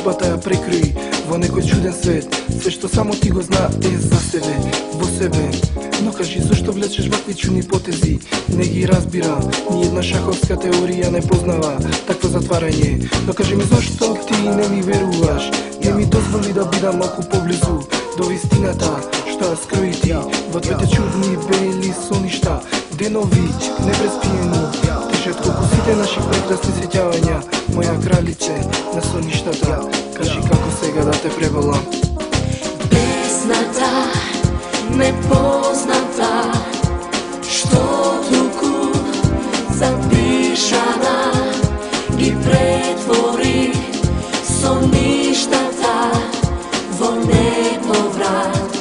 судбата ја прекрои во некој чуден свет. Се што само ти го зна е за себе, во себе. Но кажи зошто влечеш вакви чудни потези? Не ги разбира, ни една шаховска теорија не познава такво затварање. Но кажи ми зошто ти не ми веруваш? Не ми дозволи да бидам малку поблизу до вистината што ја скрои ти во твоите чудни бели соништа. Денови непреспиени тежат колку сите наши прекрасни сеќавања. Моја кралице на соништата, кажи како сега да те преболам. Песната непозната што туку запишана ги претвори соништата во неповрат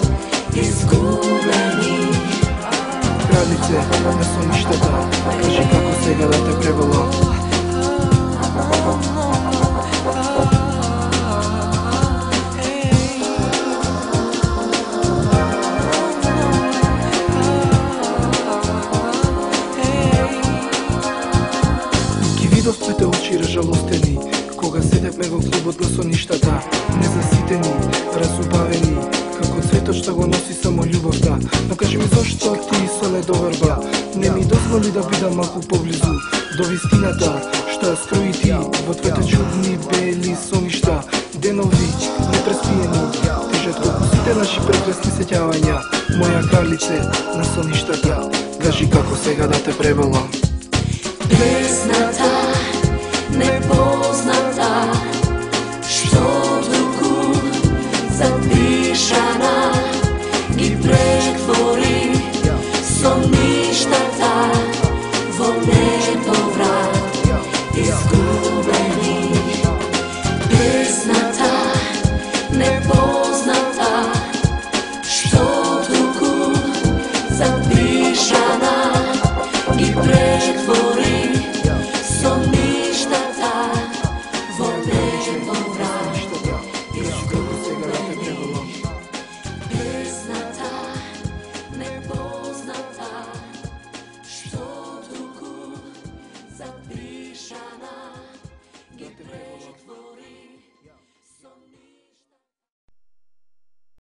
изгубени. Кралице на соништата, кажи како сега да те преболам. Видов твоите очи разжалостени кога седевме во клубот на соништата, незаситени, разубавени, како цветот што го носи само љубовта. Но кажи ми зошто ти со недоверба не ми дозволи да бидам малку поблизу до вистината што ја скрои ти во твоите чудни бели соништа. Денови непреспиени тежат колку сите наши прекрасни сеќавања. Моја кралице на соништата, кажи како сега да те преболам. Песната непозната што туку запишана